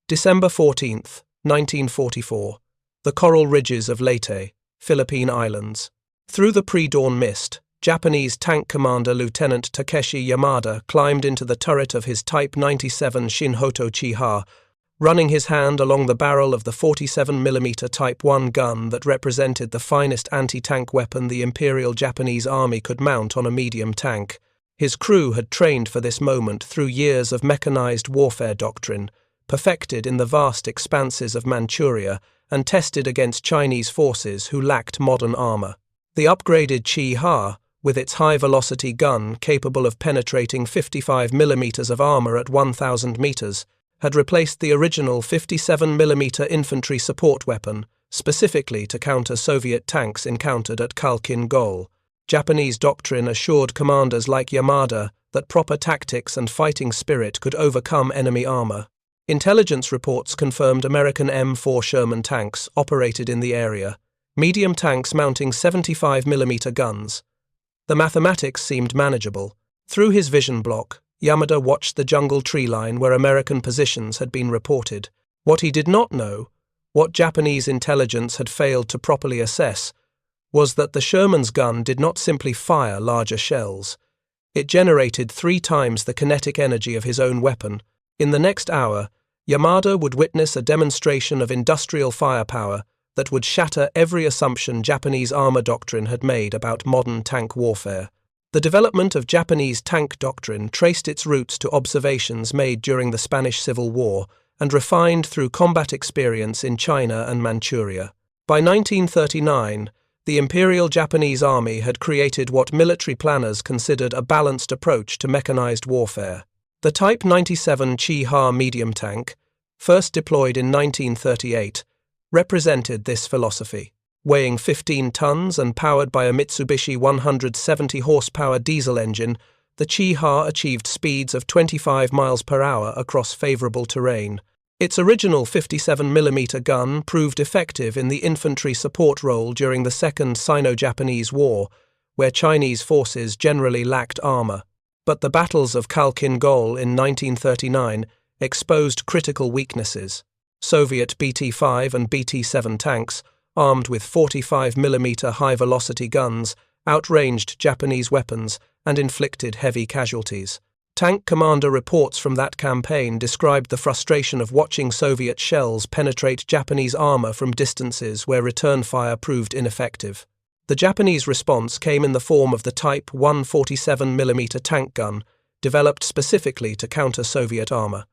December 14th, 1944. The coral ridges of Leyte, Philippine Islands. Through the pre-dawn mist, Japanese tank commander Lieutenant Takeshi Yamada climbed into the turret of his Type 97 Shinhoto Chiha, running his hand along the barrel of the 47mm Type 1 gun that represented the finest anti-tank weapon the Imperial Japanese Army could mount on a medium tank. His crew had trained for this moment through years of mechanized warfare doctrine, perfected in the vast expanses of Manchuria and tested against Chinese forces who lacked modern armor. The upgraded Chi-Ha, with its high-velocity gun capable of penetrating 55mm of armor at 1,000 meters, had replaced the original 57mm infantry support weapon, specifically to counter Soviet tanks encountered at Khalkhin Gol. Japanese doctrine assured commanders like Yamada that proper tactics and fighting spirit could overcome enemy armor. Intelligence reports confirmed American M4 Sherman tanks operated in the area, medium tanks mounting 75mm guns. The mathematics seemed manageable. Through his vision block, Yamada watched the jungle tree line where American positions had been reported. What he did not know, what Japanese intelligence had failed to properly assess, was that the Sherman's gun did not simply fire larger shells. It generated 3 times the kinetic energy of his own weapon. In the next hour, Yamada would witness a demonstration of industrial firepower that would shatter every assumption Japanese armor doctrine had made about modern tank warfare. The development of Japanese tank doctrine traced its roots to observations made during the Spanish Civil War and refined through combat experience in China and Manchuria. By 1939, the Imperial Japanese Army had created what military planners considered a balanced approach to mechanized warfare. The Type 97 Chi-Ha medium tank, first deployed in 1938, represented this philosophy. Weighing 15 tons and powered by a Mitsubishi 170 horsepower diesel engine, the Chi-Ha achieved speeds of 25 miles per hour across favorable terrain. Its original 57mm gun proved effective in the infantry support role during the Second Sino-Japanese War, where Chinese forces generally lacked armor. But the battles of Khalkhin Gol in 1939 exposed critical weaknesses. Soviet BT-5 and BT-7 tanks, armed with 45mm high-velocity guns, outranged Japanese weapons and inflicted heavy casualties. Tank commander reports from that campaign described the frustration of watching Soviet shells penetrate Japanese armor from distances where return fire proved ineffective. The Japanese response came in the form of the Type 147mm tank gun, developed specifically to counter Soviet armor.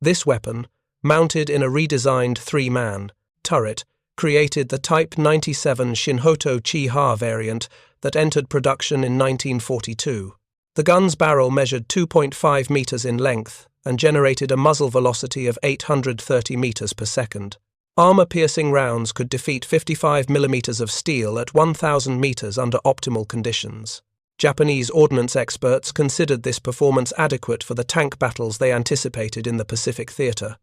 This weapon, mounted in a redesigned 3-man turret, created the Type 97 Shinhoto Chi-Ha variant that entered production in 1942. The gun's barrel measured 2.5 meters in length and generated a muzzle velocity of 830 meters per second. Armor-piercing rounds could defeat 55mm of steel at 1,000 meters under optimal conditions. Japanese ordnance experts considered this performance adequate for the tank battles they anticipated in the Pacific Theater.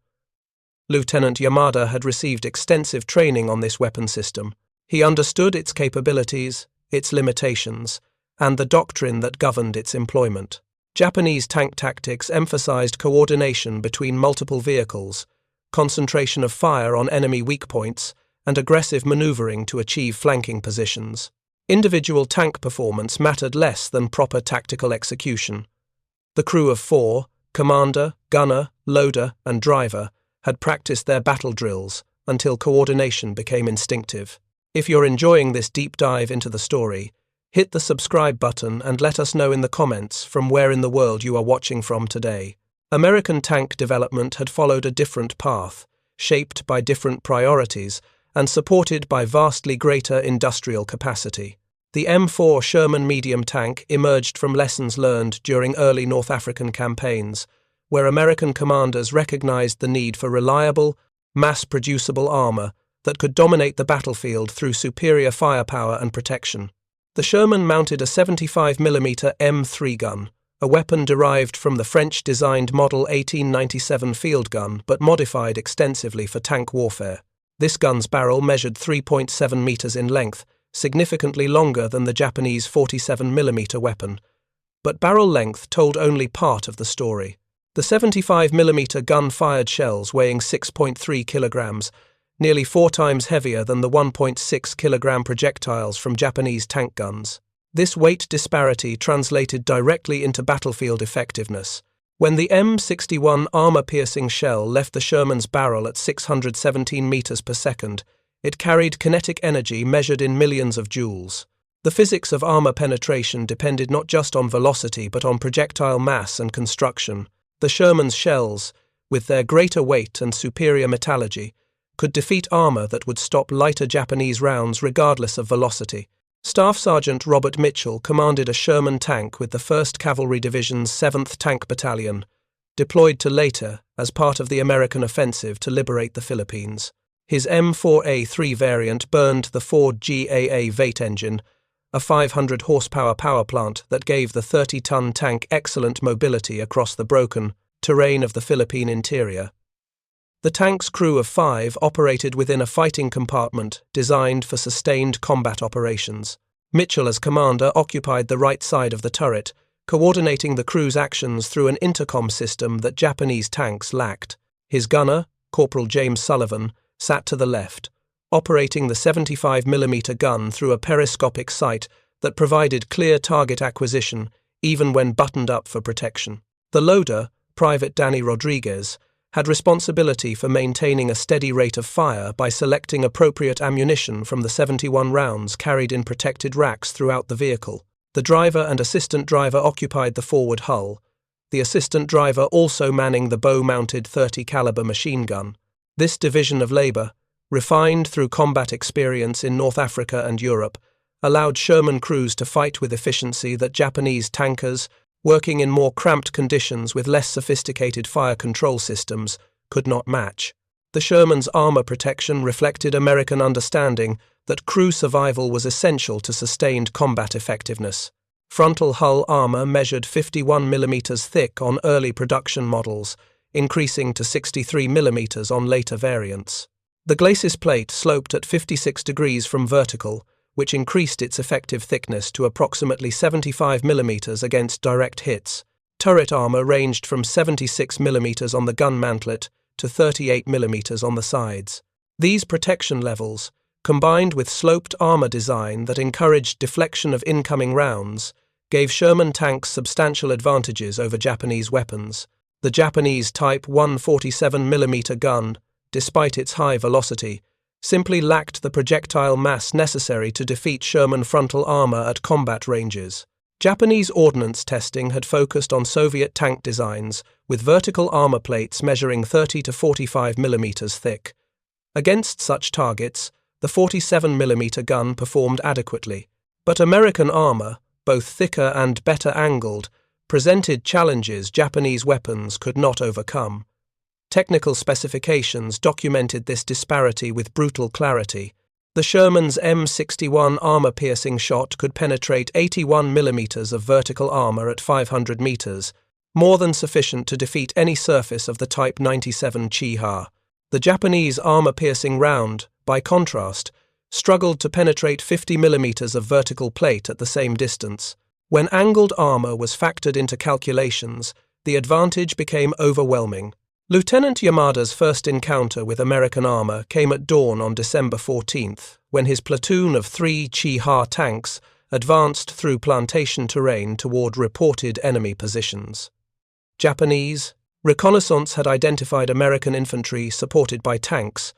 Lieutenant Yamada had received extensive training on this weapon system. He understood its capabilities, its limitations, and the doctrine that governed its employment. Japanese tank tactics emphasized coordination between multiple vehicles, concentration of fire on enemy weak points, and aggressive maneuvering to achieve flanking positions. Individual tank performance mattered less than proper tactical execution. The crew of 4, commander, gunner, loader, and driver, had practiced their battle drills until coordination became instinctive. If you're enjoying this deep dive into the story, hit the subscribe button and let us know in the comments from where in the world you are watching from today. American tank development had followed a different path, shaped by different priorities and supported by vastly greater industrial capacity. The M4 Sherman medium tank emerged from lessons learned during early North African campaigns, where American commanders recognized the need for reliable, mass-producible armor that could dominate the battlefield through superior firepower and protection. The Sherman mounted a 75mm M3 gun, a weapon derived from the French-designed Model 1897 field gun but modified extensively for tank warfare. This gun's barrel measured 3.7 meters in length, significantly longer than the Japanese 47mm weapon. But barrel length told only part of the story. The 75mm gun-fired shells weighing 6.3 kilograms, nearly 4 times heavier than the 1.6 kilogram projectiles from Japanese tank guns. This weight disparity translated directly into battlefield effectiveness. When the M61 armor-piercing shell left the Sherman's barrel at 617 meters per second, it carried kinetic energy measured in millions of joules. The physics of armor penetration depended not just on velocity but on projectile mass and construction. The Sherman's shells, with their greater weight and superior metallurgy, could defeat armor that would stop lighter Japanese rounds regardless of velocity. Staff Sergeant Robert Mitchell commanded a Sherman tank with the 1st Cavalry Division's 7th Tank Battalion, deployed to Leyte as part of the American offensive to liberate the Philippines. His M4A3 variant burned the Ford GAA Vate engine, a 500-horsepower power plant that gave the 30-ton tank excellent mobility across the broken terrain of the Philippine interior. The tank's crew of 5 operated within a fighting compartment designed for sustained combat operations. Mitchell, as commander, occupied the right side of the turret, coordinating the crew's actions through an intercom system that Japanese tanks lacked. His gunner, Corporal James Sullivan, sat to the left, operating the 75mm gun through a periscopic sight that provided clear target acquisition even when buttoned up for protection. The loader, Private Danny Rodriguez, had responsibility for maintaining a steady rate of fire by selecting appropriate ammunition from the 71 rounds carried in protected racks throughout the vehicle. The driver and assistant driver occupied the forward hull, the assistant driver also manning the bow-mounted 30 caliber machine gun. This division of labor, refined through combat experience in North Africa and Europe, allowed Sherman crews to fight with efficiency that Japanese tankers, working in more cramped conditions with less sophisticated fire control systems, could not match. The Sherman's armor protection reflected American understanding that crew survival was essential to sustained combat effectiveness. Frontal hull armor measured 51mm thick on early production models, increasing to 63mm on later variants. The glacis plate sloped at 56 degrees from vertical, which increased its effective thickness to approximately 75mm against direct hits. Turret armor ranged from 76mm on the gun mantlet to 38mm on the sides. These protection levels, combined with sloped armor design that encouraged deflection of incoming rounds, gave Sherman tanks substantial advantages over Japanese weapons. The Japanese Type 147mm gun, despite its high velocity, simply lacked the projectile mass necessary to defeat Sherman frontal armor at combat ranges. Japanese ordnance testing had focused on Soviet tank designs, with vertical armor plates measuring 30 to 45mm thick. Against such targets, the 47mm gun performed adequately. But American armor, both thicker and better angled, presented challenges Japanese weapons could not overcome. Technical specifications documented this disparity with brutal clarity. The Sherman's M61 armor-piercing shot could penetrate 81mm of vertical armor at 500 meters, more than sufficient to defeat any surface of the Type 97 Chiha. The Japanese armor-piercing round, by contrast, struggled to penetrate 50mm of vertical plate at the same distance. When angled armor was factored into calculations, the advantage became overwhelming. Lieutenant Yamada's first encounter with American armor came at dawn on December 14th, when his platoon of 3 Chiha tanks advanced through plantation terrain toward reported enemy positions. Japanese reconnaissance had identified American infantry supported by tanks,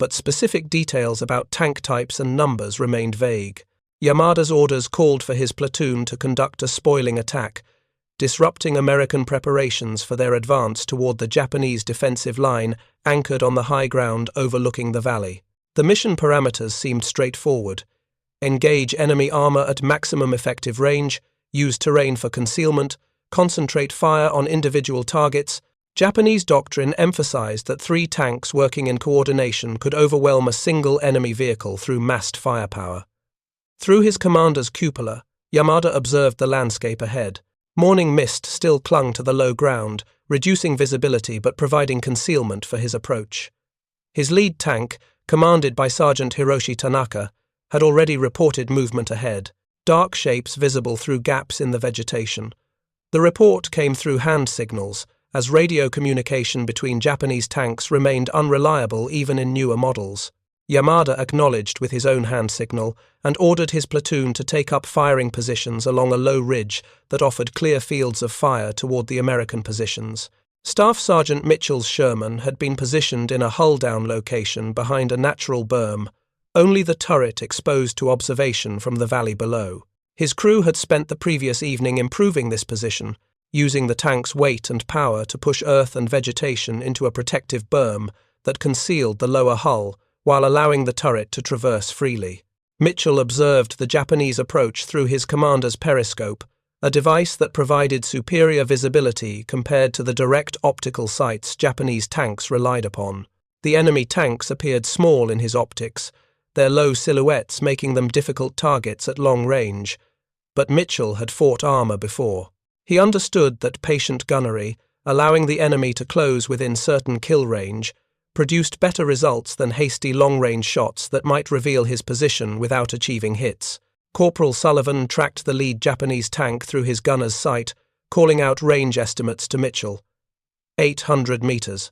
but specific details about tank types and numbers remained vague. Yamada's orders called for his platoon to conduct a spoiling attack, disrupting American preparations for their advance toward the Japanese defensive line anchored on the high ground overlooking the valley. The mission parameters seemed straightforward. Engage enemy armor at maximum effective range, use terrain for concealment, concentrate fire on individual targets. Japanese doctrine emphasized that 3 tanks working in coordination could overwhelm a single enemy vehicle through massed firepower. Through his commander's cupola, Yamada observed the landscape ahead. Morning mist still clung to the low ground, reducing visibility but providing concealment for his approach. His lead tank, commanded by Sergeant Hiroshi Tanaka, had already reported movement ahead, dark shapes visible through gaps in the vegetation. The report came through hand signals, as radio communication between Japanese tanks remained unreliable even in newer models. Yamada acknowledged with his own hand signal and ordered his platoon to take up firing positions along a low ridge that offered clear fields of fire toward the American positions. Staff Sergeant Mitchell's Sherman had been positioned in a hull-down location behind a natural berm, only the turret exposed to observation from the valley below. His crew had spent the previous evening improving this position, using the tank's weight and power to push earth and vegetation into a protective berm that concealed the lower hull while allowing the turret to traverse freely. Mitchell observed the Japanese approach through his commander's periscope, a device that provided superior visibility compared to the direct optical sights Japanese tanks relied upon. The enemy tanks appeared small in his optics, their low silhouettes making them difficult targets at long range, but Mitchell had fought armor before. He understood that patient gunnery, allowing the enemy to close within certain kill range, produced better results than hasty long-range shots that might reveal his position without achieving hits. Corporal Sullivan tracked the lead Japanese tank through his gunner's sight, calling out range estimates to Mitchell. 800 meters.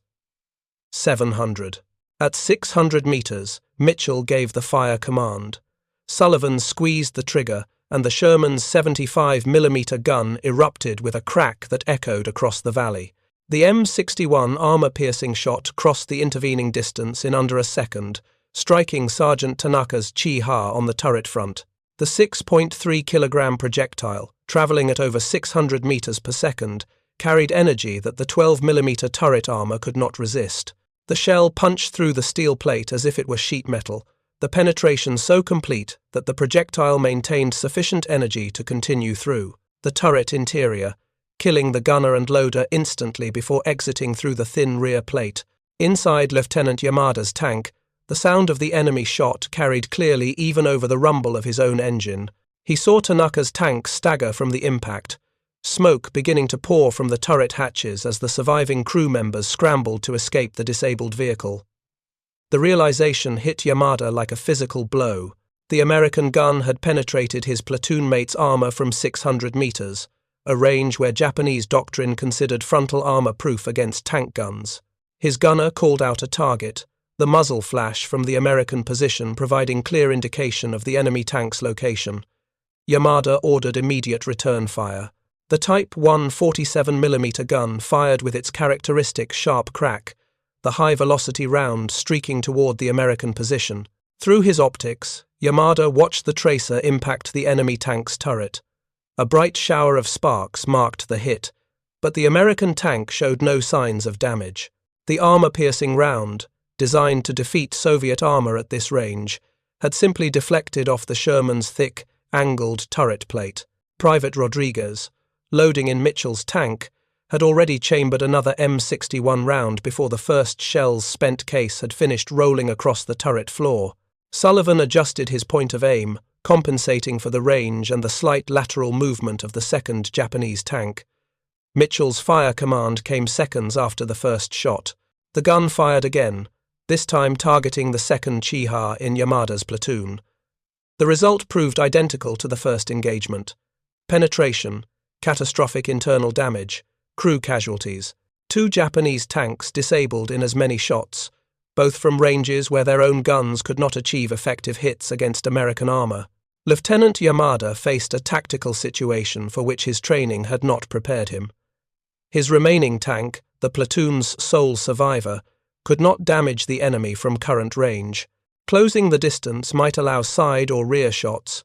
700. At 600 meters, Mitchell gave the fire command. Sullivan squeezed the trigger, and the Sherman's 75mm gun erupted with a crack that echoed across the valley. The M61 armor-piercing shot crossed the intervening distance in under a second, striking Sergeant Tanaka's Chi-Ha on the turret front. The 6.3-kilogram projectile, traveling at over 600 meters per second, carried energy that the 12mm turret armor could not resist. The shell punched through the steel plate as if it were sheet metal, the penetration so complete that the projectile maintained sufficient energy to continue through the turret interior, killing the gunner and loader instantly before exiting through the thin rear plate. Inside Lieutenant Yamada's tank, the sound of the enemy shot carried clearly even over the rumble of his own engine. He saw Tanaka's tank stagger from the impact, smoke beginning to pour from the turret hatches as the surviving crew members scrambled to escape the disabled vehicle. The realization hit Yamada like a physical blow. The American gun had penetrated his platoon mate's armor from 600 meters, a range where Japanese doctrine considered frontal armor proof against tank guns. His gunner called out a target, the muzzle flash from the American position providing clear indication of the enemy tank's location. Yamada ordered immediate return fire. The Type 1 47mm gun fired with its characteristic sharp crack, the high-velocity round streaking toward the American position. Through his optics, Yamada watched the tracer impact the enemy tank's turret. A bright shower of sparks marked the hit, but the American tank showed no signs of damage. The armor-piercing round, designed to defeat Soviet armor at this range, had simply deflected off the Sherman's thick, angled turret plate. Private Rodriguez, loading in Mitchell's tank, had already chambered another M61 round before the first shell's spent case had finished rolling across the turret floor. Sullivan adjusted his point of aim, compensating for the range and the slight lateral movement of the second Japanese tank. Mitchell's fire command came seconds after the first shot. The gun fired again, this time targeting the second Chi-Ha in Yamada's platoon. The result proved identical to the first engagement. Penetration, catastrophic internal damage, crew casualties. 2 Japanese tanks disabled in as many shots, both from ranges where their own guns could not achieve effective hits against American armor. Lieutenant Yamada faced a tactical situation for which his training had not prepared him. His remaining tank, the platoon's sole survivor, could not damage the enemy from current range. Closing the distance might allow side or rear shots,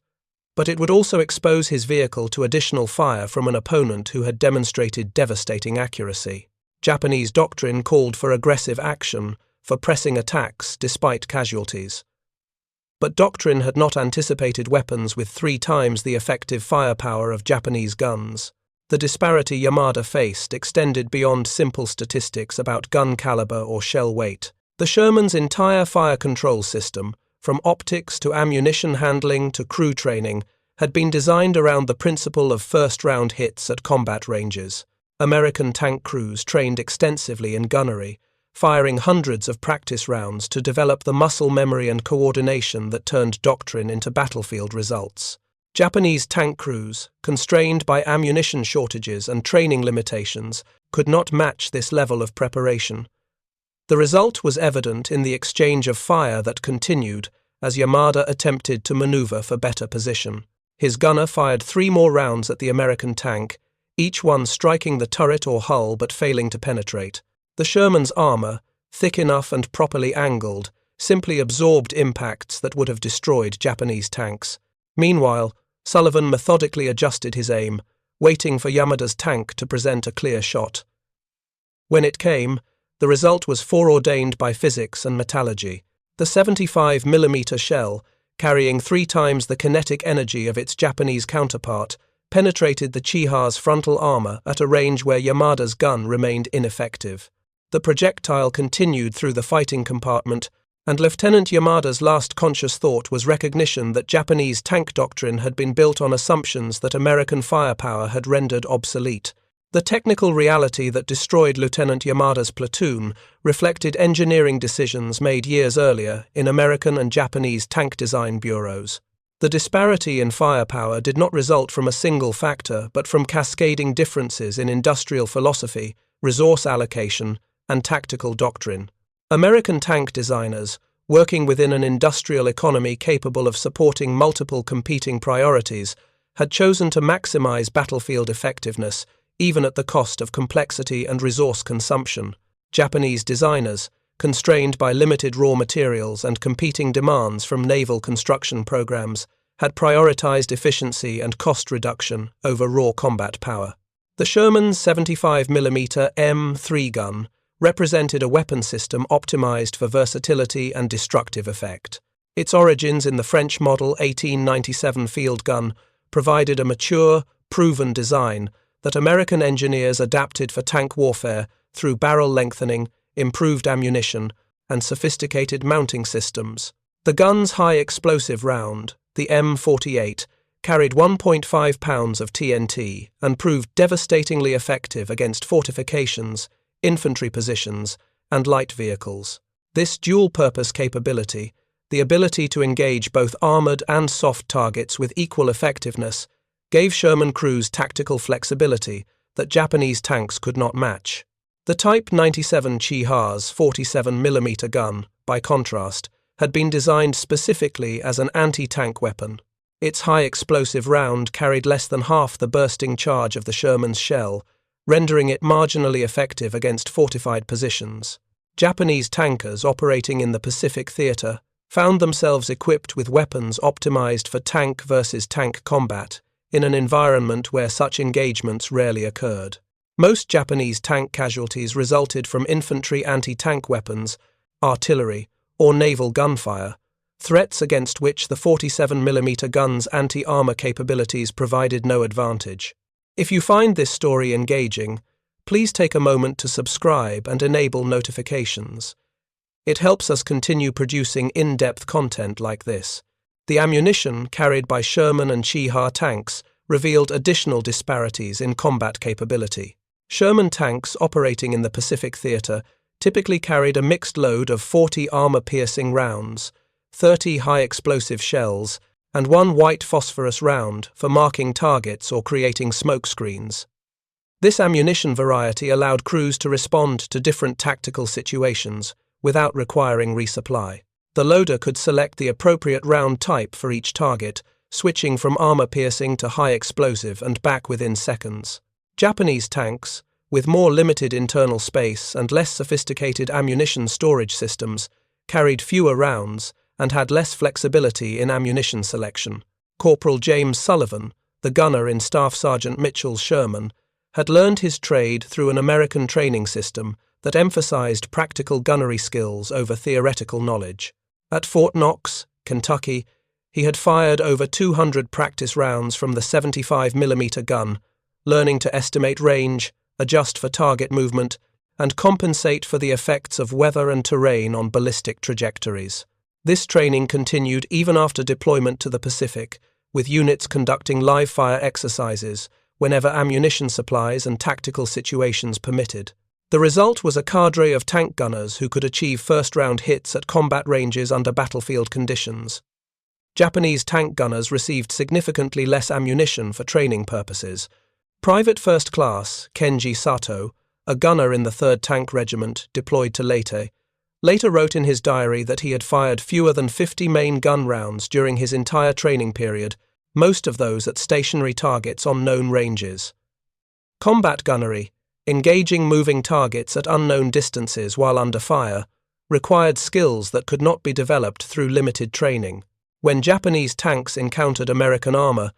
but it would also expose his vehicle to additional fire from an opponent who had demonstrated devastating accuracy. Japanese doctrine called for aggressive action, for pressing attacks despite casualties. But doctrine had not anticipated weapons with 3 times the effective firepower of Japanese guns. The disparity Yamada faced extended beyond simple statistics about gun caliber or shell weight. The Sherman's entire fire control system, from optics to ammunition handling to crew training, had been designed around the principle of first-round hits at combat ranges. American tank crews trained extensively in gunnery, firing hundreds of practice rounds to develop the muscle memory and coordination that turned doctrine into battlefield results. Japanese tank crews, constrained by ammunition shortages and training limitations, could not match this level of preparation. The result was evident in the exchange of fire that continued as Yamada attempted to maneuver for better position. His gunner fired 3 more rounds at the American tank, each one striking the turret or hull but failing to penetrate. The Sherman's armor, thick enough and properly angled, simply absorbed impacts that would have destroyed Japanese tanks. Meanwhile, Sullivan methodically adjusted his aim, waiting for Yamada's tank to present a clear shot. When it came, the result was foreordained by physics and metallurgy. The 75mm shell, carrying 3 times the kinetic energy of its Japanese counterpart, penetrated the Chiha's frontal armor at a range where Yamada's gun remained ineffective. The projectile continued through the fighting compartment, and Lieutenant Yamada's last conscious thought was recognition that Japanese tank doctrine had been built on assumptions that American firepower had rendered obsolete. The technical reality that destroyed Lieutenant Yamada's platoon reflected engineering decisions made years earlier in American and Japanese tank design bureaus. The disparity in firepower did not result from a single factor, but from cascading differences in industrial philosophy, resource allocation, and tactical doctrine. American tank designers, working within an industrial economy capable of supporting multiple competing priorities, had chosen to maximize battlefield effectiveness, even at the cost of complexity and resource consumption. Japanese designers, constrained by limited raw materials and competing demands from naval construction programs, had prioritized efficiency and cost reduction over raw combat power. The Sherman's 75mm M3 gun represented a weapon system optimized for versatility and destructive effect. Its origins in the French model 1897 field gun provided a mature, proven design that American engineers adapted for tank warfare through barrel lengthening, improved ammunition, and sophisticated mounting systems. The gun's high explosive round, the M48, carried 1.5 pounds of TNT and proved devastatingly effective against fortifications, infantry positions, and light vehicles. This dual-purpose capability, the ability to engage both armored and soft targets with equal effectiveness, gave Sherman crews tactical flexibility that Japanese tanks could not match. The Type 97 Chiha's 47mm gun, by contrast, had been designed specifically as an anti-tank weapon. Its high explosive round carried less than half the bursting charge of the Sherman's shell, rendering it marginally effective against fortified positions. Japanese tankers operating in the Pacific Theater found themselves equipped with weapons optimized for tank versus tank combat in an environment where such engagements rarely occurred. Most Japanese tank casualties resulted from infantry anti-tank weapons, artillery, or naval gunfire, threats against which the 47mm gun's anti-armor capabilities provided no advantage. If you find this story engaging, please take a moment to subscribe and enable notifications. It helps us continue producing in-depth content like this. The ammunition carried by Sherman and Chiha tanks revealed additional disparities in combat capability. Sherman tanks operating in the Pacific Theater typically carried a mixed load of 40 armor-piercing rounds, 30 high-explosive shells, and 1 white phosphorus round for marking targets or creating smoke screens. This ammunition variety allowed crews to respond to different tactical situations without requiring resupply. The loader could select the appropriate round type for each target, switching from armor-piercing to high-explosive and back within seconds. Japanese tanks, with more limited internal space and less sophisticated ammunition storage systems, carried fewer rounds and had less flexibility in ammunition selection. Corporal James Sullivan, the gunner in Staff Sergeant Mitchell's Sherman, had learned his trade through an American training system that emphasized practical gunnery skills over theoretical knowledge. At Fort Knox, Kentucky, he had fired over 200 practice rounds from the 75mm gun, learning to estimate range, adjust for target movement, and compensate for the effects of weather and terrain on ballistic trajectories. This training continued even after deployment to the Pacific, with units conducting live-fire exercises whenever ammunition supplies and tactical situations permitted. The result was a cadre of tank gunners who could achieve first-round hits at combat ranges under battlefield conditions. Japanese tank gunners received significantly less ammunition for training purposes. Private First Class Kenji Sato, a gunner in the 3rd Tank Regiment deployed to Leyte, later wrote in his diary that he had fired fewer than 50 main gun rounds during his entire training period, most of those at stationary targets on known ranges. Combat gunnery, engaging moving targets at unknown distances while under fire, required skills that could not be developed through limited training. When Japanese tanks encountered American armor,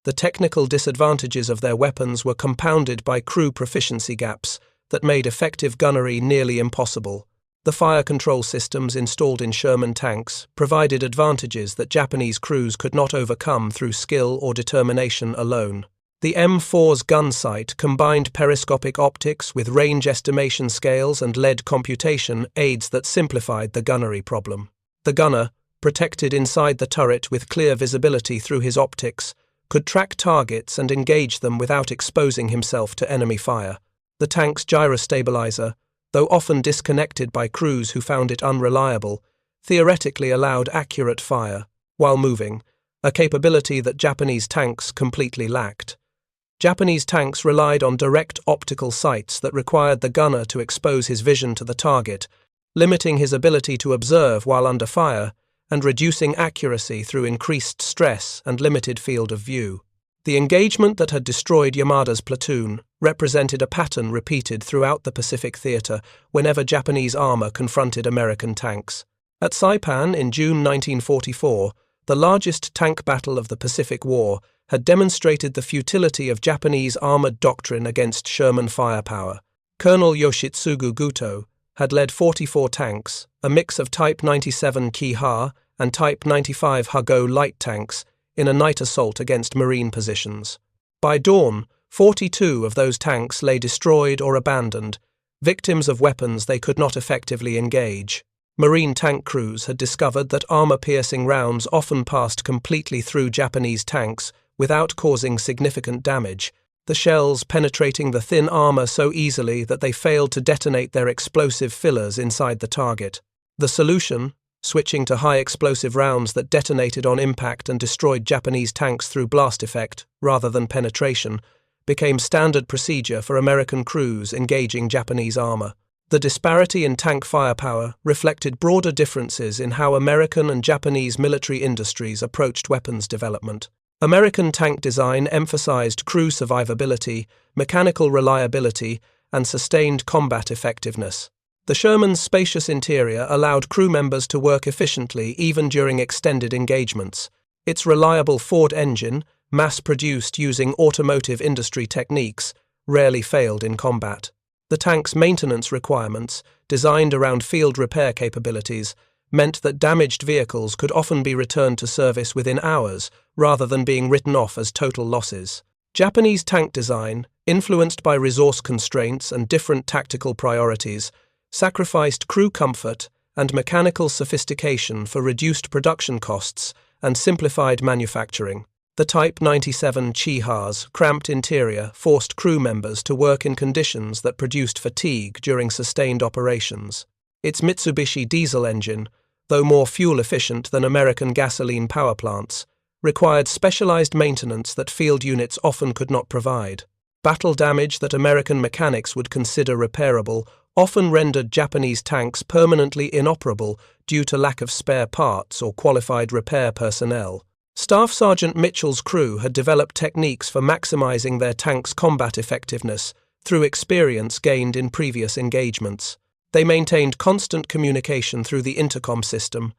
the technical disadvantages of their weapons were compounded by crew proficiency gaps that made effective gunnery nearly impossible. The fire control systems installed in Sherman tanks provided advantages that Japanese crews could not overcome through skill or determination alone. The M4's gun sight combined periscopic optics with range estimation scales and lead computation aids that simplified the gunnery problem. The gunner, protected inside the turret with clear visibility through his optics, could track targets and engage them without exposing himself to enemy fire. The tank's gyrostabilizer, though often disconnected by crews who found it unreliable, theoretically allowed accurate fire while moving, a capability that Japanese tanks completely lacked. Japanese tanks relied on direct optical sights that required the gunner to expose his vision to the target, limiting his ability to observe while under fire and reducing accuracy through increased stress and limited field of view. The engagement that had destroyed Yamada's platoon represented a pattern repeated throughout the Pacific theater whenever Japanese armor confronted American tanks. At Saipan in June 1944, the largest tank battle of the Pacific War had demonstrated the futility of Japanese armored doctrine against Sherman firepower. Colonel Yoshitsugu Guto had led 44 tanks, a mix of Type 97 Ki-Ha and Type 95 Hago light tanks, in a night assault against Marine positions. By dawn, 42 of those tanks lay destroyed or abandoned, victims of weapons they could not effectively engage. Marine tank crews had discovered that armor-piercing rounds often passed completely through Japanese tanks without causing significant damage, the shells penetrating the thin armor so easily that they failed to detonate their explosive fillers inside the target. The solution, switching to high-explosive rounds that detonated on impact and destroyed Japanese tanks through blast effect rather than penetration, became standard procedure for American crews engaging Japanese armor. The disparity in tank firepower reflected broader differences in how American and Japanese military industries approached weapons development. American tank design emphasized crew survivability, mechanical reliability, and sustained combat effectiveness. The Sherman's spacious interior allowed crew members to work efficiently even during extended engagements. Its reliable Ford engine, mass-produced using automotive industry techniques, rarely failed in combat. The tank's maintenance requirements, designed around field repair capabilities, meant that damaged vehicles could often be returned to service within hours rather than being written off as total losses. Japanese tank design, influenced by resource constraints and different tactical priorities, sacrificed crew comfort and mechanical sophistication for reduced production costs and simplified manufacturing. The Type 97 Chi-Ha's cramped interior forced crew members to work in conditions that produced fatigue during sustained operations. Its Mitsubishi diesel engine, though more fuel-efficient than American gasoline power plants, required specialized maintenance that field units often could not provide. Battle damage that American mechanics would consider repairable often rendered Japanese tanks permanently inoperable due to lack of spare parts or qualified repair personnel. Staff Sergeant Mitchell's crew had developed techniques for maximizing their tank's combat effectiveness through experience gained in previous engagements. They maintained constant communication through the intercom system,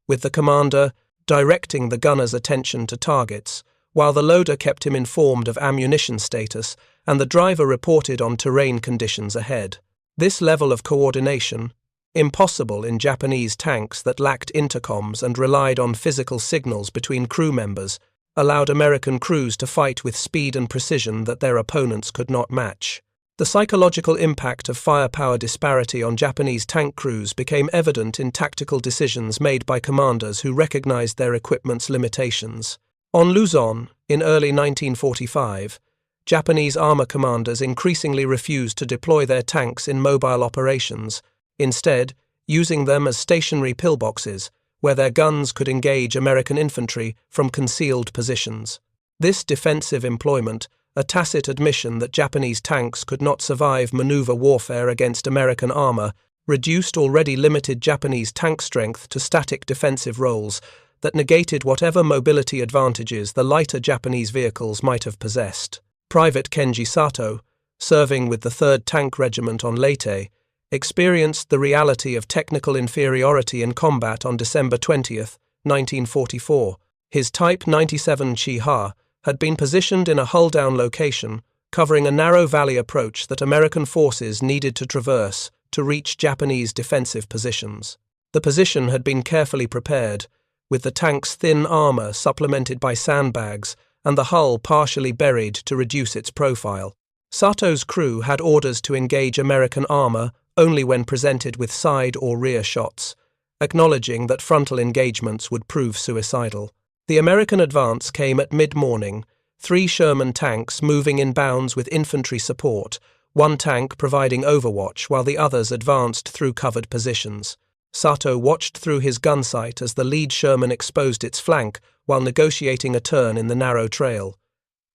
with the commander directing the gunner's attention to targets, while the loader kept him informed of ammunition status and the driver reported on terrain conditions ahead. This level of coordination, impossible in Japanese tanks that lacked intercoms and relied on physical signals between crew members, allowed American crews to fight with speed and precision that their opponents could not match. The psychological impact of firepower disparity on Japanese tank crews became evident in tactical decisions made by commanders who recognized their equipment's limitations. On Luzon, in early 1945, Japanese armor commanders increasingly refused to deploy their tanks in mobile operations, instead using them as stationary pillboxes, where their guns could engage American infantry from concealed positions. This defensive employment a tacit admission that Japanese tanks could not survive maneuver warfare against American armor, reduced already limited Japanese tank strength to static defensive roles that negated whatever mobility advantages the lighter Japanese vehicles might have possessed. Private Kenji Sato, serving with the 3rd Tank Regiment on Leyte, experienced the reality of technical inferiority in combat on December 20, 1944. His Type 97 Chiha had been positioned in a hull-down location, covering a narrow valley approach that American forces needed to traverse to reach Japanese defensive positions. The position had been carefully prepared, with the tank's thin armor supplemented by sandbags and the hull partially buried to reduce its profile. Sato's crew had orders to engage American armor only when presented with side or rear shots, acknowledging that frontal engagements would prove suicidal. The American advance came at mid-morning, 3 Sherman tanks moving in bounds with infantry support, 1 tank providing overwatch while the others advanced through covered positions. Sato watched through his gun sight as the lead Sherman exposed its flank while negotiating a turn in the narrow trail.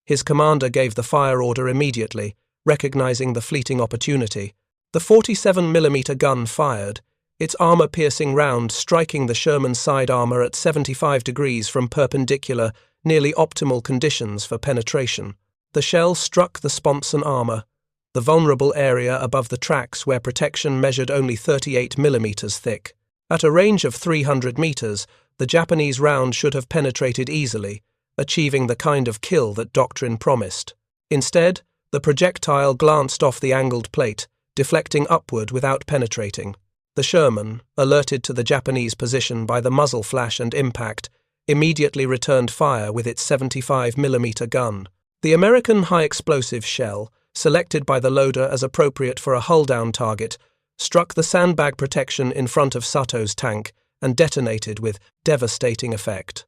His commander gave the fire order immediately, recognizing the fleeting opportunity. The 47mm gun fired, its armor-piercing round striking the Sherman's side armor at 75 degrees from perpendicular, nearly optimal conditions for penetration. The shell struck the sponson armor, the vulnerable area above the tracks where protection measured only 38mm thick. At a range of 300 meters, the Japanese round should have penetrated easily, achieving the kind of kill that doctrine promised. Instead, the projectile glanced off the angled plate, deflecting upward without penetrating. The Sherman, alerted to the Japanese position by the muzzle flash and impact, immediately returned fire with its 75mm gun. The American high-explosive shell, selected by the loader as appropriate for a hull-down target, struck the sandbag protection in front of Sato's tank and detonated with devastating effect.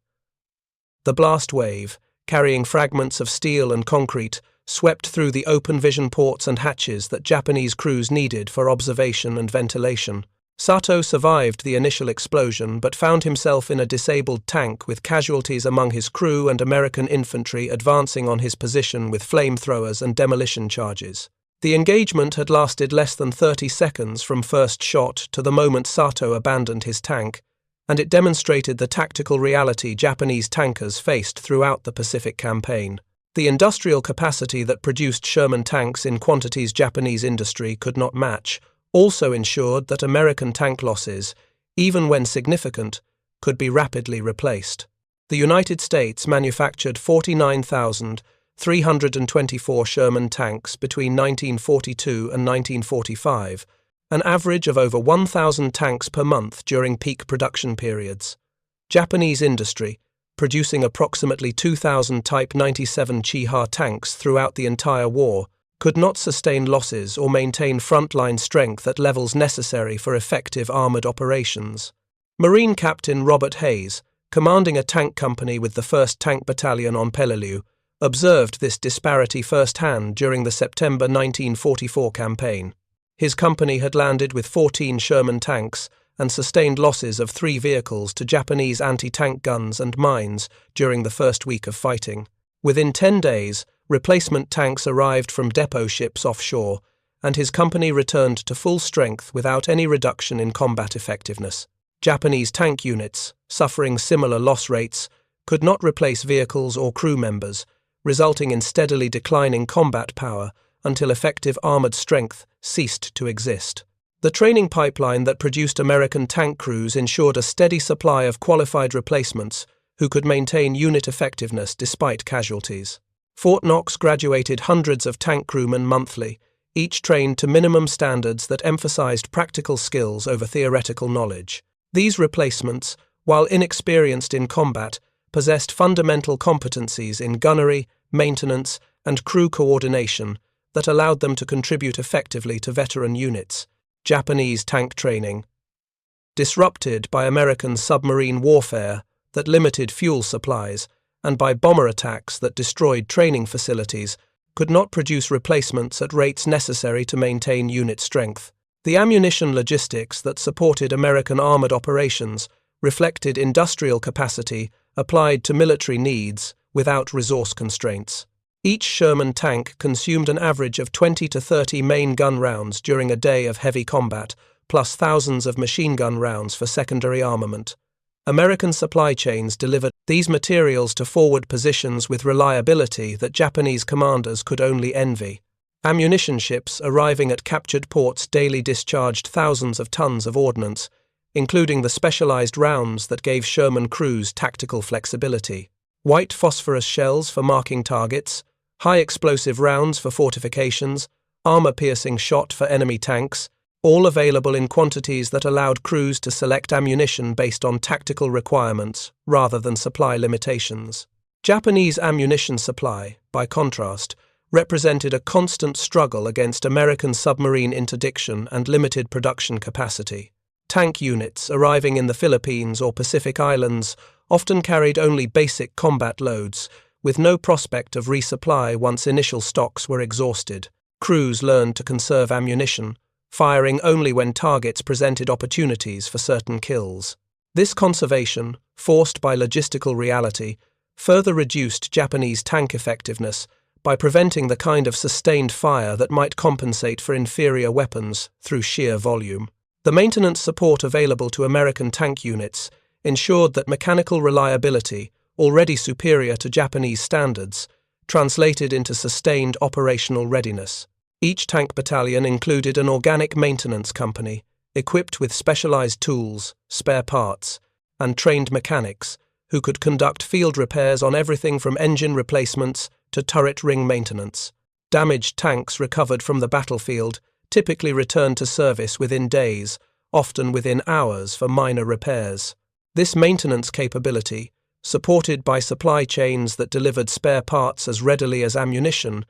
The blast wave, carrying fragments of steel and concrete, swept through the open vision ports and hatches that Japanese crews needed for observation and ventilation. Sato survived the initial explosion but found himself in a disabled tank with casualties among his crew and American infantry advancing on his position with flamethrowers and demolition charges. The engagement had lasted less than 30 seconds from first shot to the moment Sato abandoned his tank, and it demonstrated the tactical reality Japanese tankers faced throughout the Pacific Campaign. The industrial capacity that produced Sherman tanks in quantities Japanese industry could not match also ensured that American tank losses, even when significant, could be rapidly replaced. The United States manufactured 49,324 Sherman tanks between 1942 and 1945, an average of over 1,000 tanks per month during peak production periods. Japanese industry, producing approximately 2,000 Type 97 Chiha tanks throughout the entire war, could not sustain losses or maintain frontline strength at levels necessary for effective armored operations. Marine Captain Robert Hayes, commanding a tank company with the 1st Tank Battalion on Peleliu, observed this disparity firsthand during the September 1944 campaign. His company had landed with 14 Sherman tanks and sustained losses of 3 vehicles to Japanese anti-tank guns and mines during the first week of fighting. Within 10 days, replacement tanks arrived from depot ships offshore, and his company returned to full strength without any reduction in combat effectiveness. Japanese tank units, suffering similar loss rates, could not replace vehicles or crew members, resulting in steadily declining combat power until effective armored strength ceased to exist. The training pipeline that produced American tank crews ensured a steady supply of qualified replacements who could maintain unit effectiveness despite casualties. Fort Knox graduated hundreds of tank crewmen monthly, each trained to minimum standards that emphasized practical skills over theoretical knowledge. These replacements, while inexperienced in combat, possessed fundamental competencies in gunnery, maintenance, and crew coordination that allowed them to contribute effectively to veteran units. Japanese tank training, disrupted by American submarine warfare that limited fuel supplies and by bomber attacks that destroyed training facilities, could not produce replacements at rates necessary to maintain unit strength. The ammunition logistics that supported American armored operations reflected industrial capacity applied to military needs without resource constraints. Each Sherman tank consumed an average of 20 to 30 main gun rounds during a day of heavy combat, plus thousands of machine gun rounds for secondary armament. American supply chains delivered these materials to forward positions with reliability that Japanese commanders could only envy. Ammunition ships arriving at captured ports daily discharged thousands of tons of ordnance, including the specialized rounds that gave Sherman crews tactical flexibility. White phosphorus shells for marking targets, high-explosive rounds for fortifications, armor-piercing shot for enemy tanks, all available in quantities that allowed crews to select ammunition based on tactical requirements rather than supply limitations. Japanese ammunition supply, by contrast, represented a constant struggle against American submarine interdiction and limited production capacity. Tank units arriving in the Philippines or Pacific Islands often carried only basic combat loads, with no prospect of resupply once initial stocks were exhausted. Crews learned to conserve ammunition, firing only when targets presented opportunities for certain kills. This conservation, forced by logistical reality, further reduced Japanese tank effectiveness by preventing the kind of sustained fire that might compensate for inferior weapons through sheer volume. The maintenance support available to American tank units ensured that mechanical reliability, already superior to Japanese standards, translated into sustained operational readiness. Each tank battalion included an organic maintenance company, equipped with specialized tools, spare parts, and trained mechanics who could conduct field repairs on everything from engine replacements to turret ring maintenance. Damaged tanks recovered from the battlefield typically returned to service within days, often within hours for minor repairs. This maintenance capability, supported by supply chains that delivered spare parts as readily as ammunition,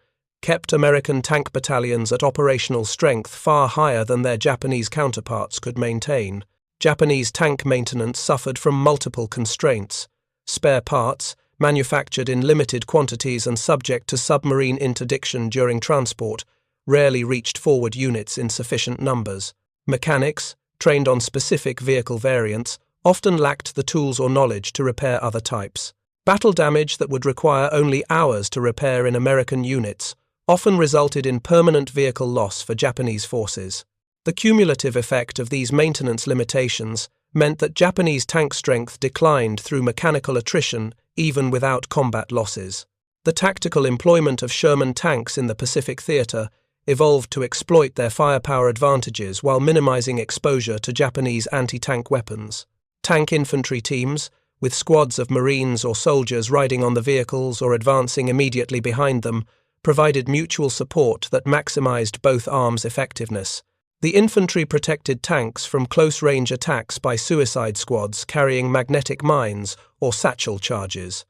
kept American tank battalions at operational strength far higher than their Japanese counterparts could maintain. Japanese tank maintenance suffered from multiple constraints. Spare parts, manufactured in limited quantities and subject to submarine interdiction during transport, rarely reached forward units in sufficient numbers. Mechanics, trained on specific vehicle variants, often lacked the tools or knowledge to repair other types. Battle damage that would require only hours to repair in American units often resulted in permanent vehicle loss for Japanese forces. The cumulative effect of these maintenance limitations meant that Japanese tank strength declined through mechanical attrition even without combat losses. The tactical employment of Sherman tanks in the Pacific Theater evolved to exploit their firepower advantages while minimizing exposure to Japanese anti-tank weapons. Tank infantry teams, with squads of Marines or soldiers riding on the vehicles or advancing immediately behind them, provided mutual support that maximized both arms' effectiveness. The infantry protected tanks from close-range attacks by suicide squads carrying magnetic mines or satchel charges.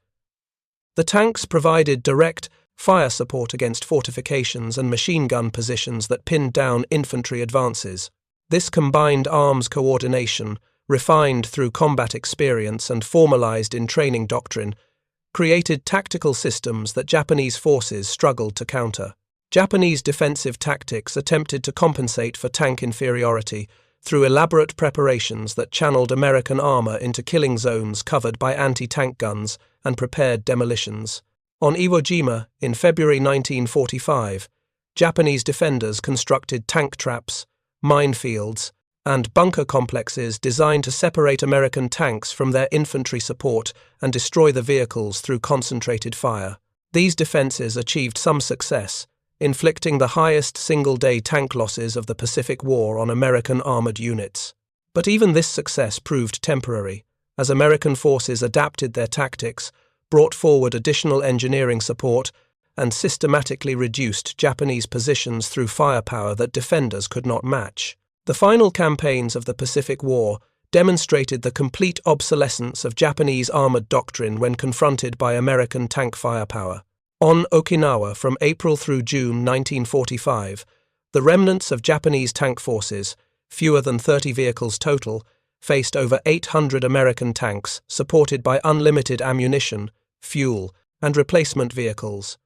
The tanks provided direct fire support against fortifications and machine gun positions that pinned down infantry advances. This combined arms coordination, refined through combat experience and formalized in training doctrine, created tactical systems that Japanese forces struggled to counter. Japanese defensive tactics attempted to compensate for tank inferiority through elaborate preparations that channeled American armor into killing zones covered by anti-tank guns and prepared demolitions. On Iwo Jima, in February 1945, Japanese defenders constructed tank traps, minefields, and bunker complexes designed to separate American tanks from their infantry support and destroy the vehicles through concentrated fire. These defenses achieved some success, inflicting the highest single-day tank losses of the Pacific War on American armored units. But even this success proved temporary, as American forces adapted their tactics, brought forward additional engineering support, and systematically reduced Japanese positions through firepower that defenders could not match. The final campaigns of the Pacific War demonstrated the complete obsolescence of Japanese armored doctrine when confronted by American tank firepower. On Okinawa from April through June 1945, the remnants of Japanese tank forces, fewer than 30 vehicles total, faced over 800 American tanks supported by unlimited ammunition, fuel, and replacement vehicles.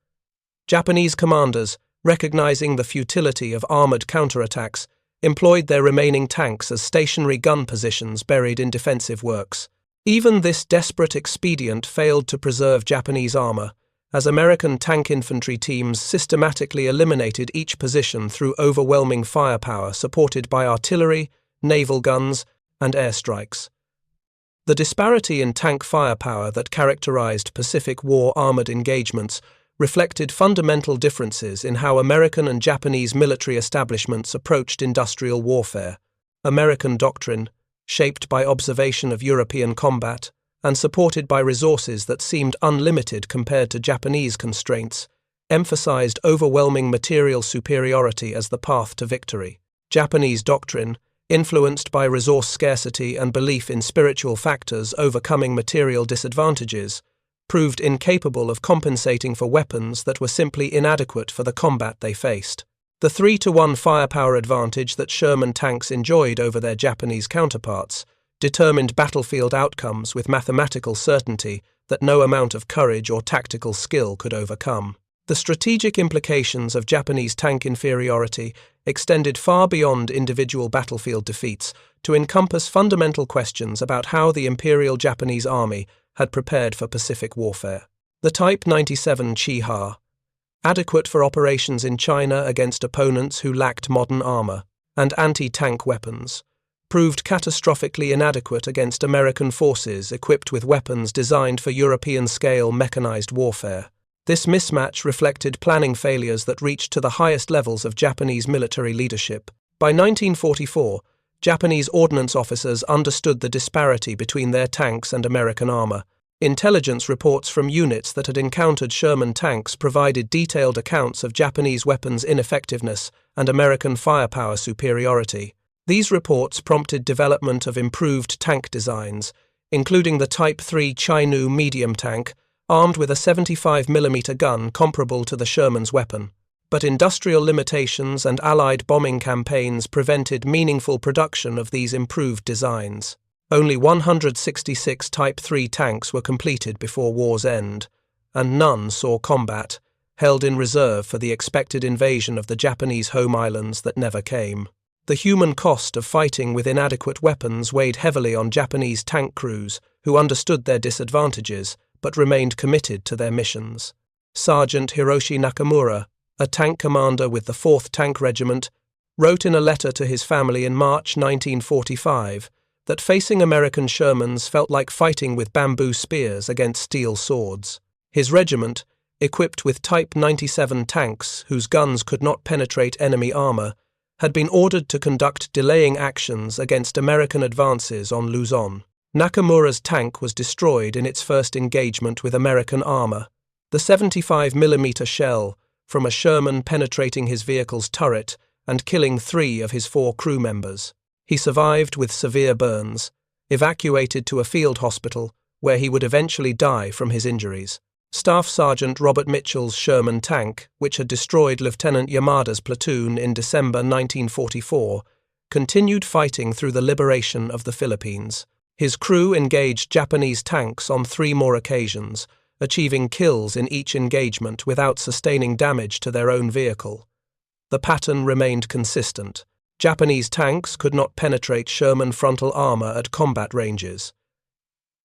Japanese commanders, recognizing the futility of armored counterattacks, employed their remaining tanks as stationary gun positions buried in defensive works. Even this desperate expedient failed to preserve Japanese armor, as American tank infantry teams systematically eliminated each position through overwhelming firepower supported by artillery, naval guns, and airstrikes. The disparity in tank firepower that characterized Pacific War armored engagements reflected fundamental differences in how American and Japanese military establishments approached industrial warfare. American doctrine, shaped by observation of European combat, and supported by resources that seemed unlimited compared to Japanese constraints, emphasized overwhelming material superiority as the path to victory. Japanese doctrine, influenced by resource scarcity and belief in spiritual factors overcoming material disadvantages, proved incapable of compensating for weapons that were simply inadequate for the combat they faced. The 3-to-1 firepower advantage that Sherman tanks enjoyed over their Japanese counterparts determined battlefield outcomes with mathematical certainty that no amount of courage or tactical skill could overcome. The strategic implications of Japanese tank inferiority extended far beyond individual battlefield defeats to encompass fundamental questions about how the Imperial Japanese Army had prepared for Pacific warfare. The Type 97 Chiha, adequate for operations in China against opponents who lacked modern armor and anti-tank weapons, proved catastrophically inadequate against American forces equipped with weapons designed for European-scale mechanized warfare. This mismatch reflected planning failures that reached to the highest levels of Japanese military leadership. By 1944, Japanese ordnance officers understood the disparity between their tanks and American armor. Intelligence reports from units that had encountered Sherman tanks provided detailed accounts of Japanese weapons' ineffectiveness and American firepower superiority. These reports prompted development of improved tank designs, including the Type 3 Chi-Nu medium tank, armed with a 75mm gun comparable to the Sherman's weapon. But industrial limitations and Allied bombing campaigns prevented meaningful production of these improved designs. Only 166 Type 3 tanks were completed before war's end, and none saw combat, held in reserve for the expected invasion of the Japanese home islands that never came. The human cost of fighting with inadequate weapons weighed heavily on Japanese tank crews who understood their disadvantages but remained committed to their missions. Sergeant Hiroshi Nakamura, a tank commander with the 4th Tank Regiment, wrote in a letter to his family in March 1945 that facing American Shermans felt like fighting with bamboo spears against steel swords. His regiment, equipped with Type 97 tanks whose guns could not penetrate enemy armor, had been ordered to conduct delaying actions against American advances on Luzon. Nakamura's tank was destroyed in its first engagement with American armor. The 75mm shell from a Sherman penetrating his vehicle's turret and killing 3 of his 4 crew members. He survived with severe burns, evacuated to a field hospital where he would eventually die from his injuries. Staff Sergeant Robert Mitchell's Sherman tank, which had destroyed Lieutenant Yamada's platoon in December 1944, continued fighting through the liberation of the Philippines. His crew engaged Japanese tanks on 3 more occasions, achieving kills in each engagement without sustaining damage to their own vehicle. The pattern remained consistent. Japanese tanks could not penetrate Sherman frontal armor at combat ranges.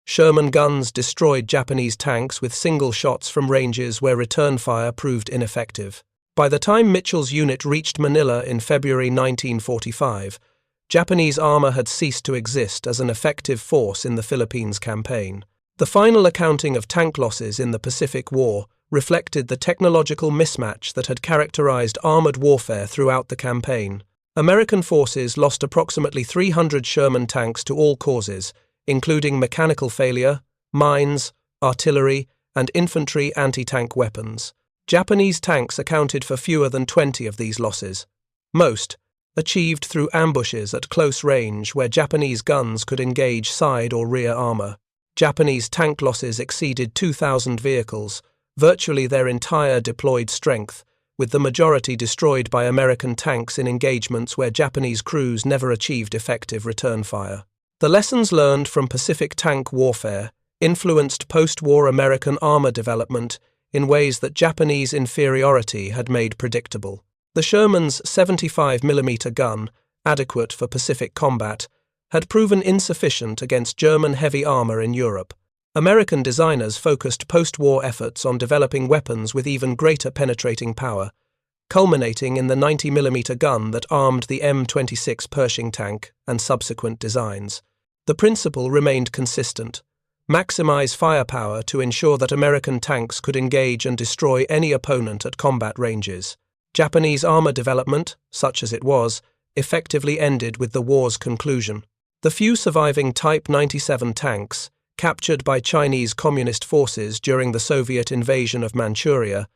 Sherman guns destroyed Japanese tanks with single shots from ranges where return fire proved ineffective. By the time Mitchell's unit reached Manila in February 1945, Japanese armor had ceased to exist as an effective force in the Philippines campaign. The final accounting of tank losses in the Pacific War reflected the technological mismatch that had characterized armored warfare throughout the campaign. American forces lost approximately 300 Sherman tanks to all causes, including mechanical failure, mines, artillery, and infantry anti-tank weapons. Japanese tanks accounted for fewer than 20 of these losses. Most achieved through ambushes at close range where Japanese guns could engage side or rear armor. Japanese tank losses exceeded 2,000 vehicles, virtually their entire deployed strength, with the majority destroyed by American tanks in engagements where Japanese crews never achieved effective return fire. The lessons learned from Pacific tank warfare influenced post-war American armor development in ways that Japanese inferiority had made predictable. The Sherman's 75mm gun, adequate for Pacific combat, had proven insufficient against German heavy armor in Europe. American designers focused post-war efforts on developing weapons with even greater penetrating power, culminating in the 90mm gun that armed the M26 Pershing tank and subsequent designs. The principle remained consistent: maximize firepower to ensure that American tanks could engage and destroy any opponent at combat ranges. Japanese armor development, such as it was, effectively ended with the war's conclusion. The few surviving Type 97 tanks, captured by Chinese Communist forces during the Soviet invasion of Manchuria,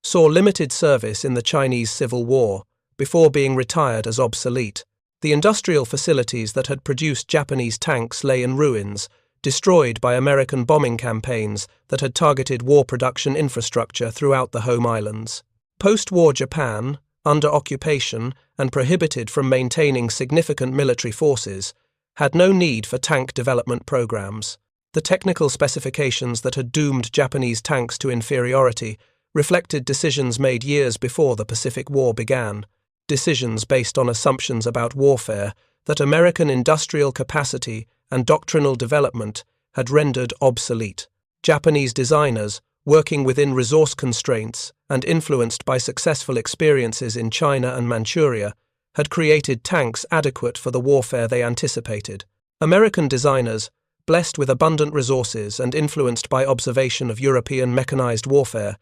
saw limited service in the Chinese Civil War before being retired as obsolete. The industrial facilities that had produced Japanese tanks lay in ruins, destroyed by American bombing campaigns that had targeted war production infrastructure throughout the home islands. Post-war Japan, under occupation and prohibited from maintaining significant military forces, had no need for tank development programs. The technical specifications that had doomed Japanese tanks to inferiority reflected decisions made years before the Pacific War began, decisions based on assumptions about warfare that American industrial capacity and doctrinal development had rendered obsolete. Japanese designers, working within resource constraints and influenced by successful experiences in China and Manchuria, had created tanks adequate for the warfare they anticipated. American designers, blessed with abundant resources and influenced by observation of European mechanized warfare,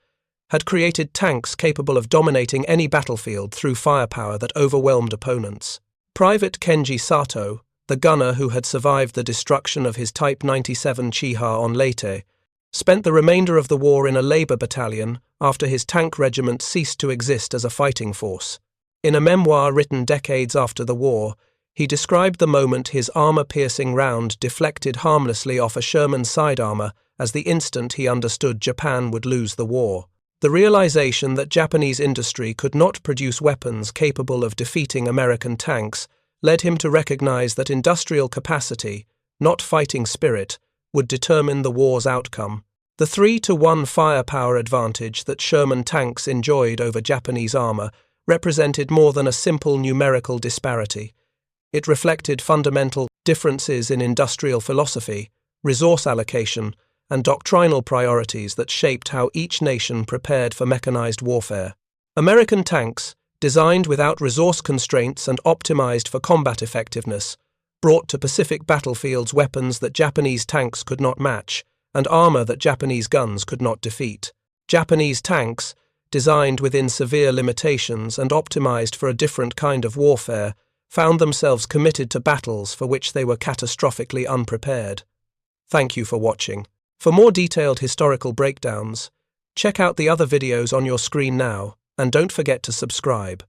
had created tanks capable of dominating any battlefield through firepower that overwhelmed opponents. Private Kenji Sato, the gunner who had survived the destruction of his Type 97 Chiha on Leyte, spent the remainder of the war in a labor battalion after his tank regiment ceased to exist as a fighting force. In a memoir written decades after the war, he described the moment his armor-piercing round deflected harmlessly off a Sherman side armor as the instant he understood Japan would lose the war. The realization that Japanese industry could not produce weapons capable of defeating American tanks led him to recognize that industrial capacity, not fighting spirit, would determine the war's outcome. The 3-to-1 firepower advantage that Sherman tanks enjoyed over Japanese armor represented more than a simple numerical disparity. It reflected fundamental differences in industrial philosophy, resource allocation, and doctrinal priorities that shaped how each nation prepared for mechanized warfare. American tanks, designed without resource constraints and optimized for combat effectiveness, brought to Pacific battlefields weapons that Japanese tanks could not match and armor that Japanese guns could not defeat. Japanese tanks, designed within severe limitations and optimized for a different kind of warfare, found themselves committed to battles for which they were catastrophically unprepared. Thank you for watching. For more detailed historical breakdowns, check out the other videos on your screen now, and don't forget to subscribe.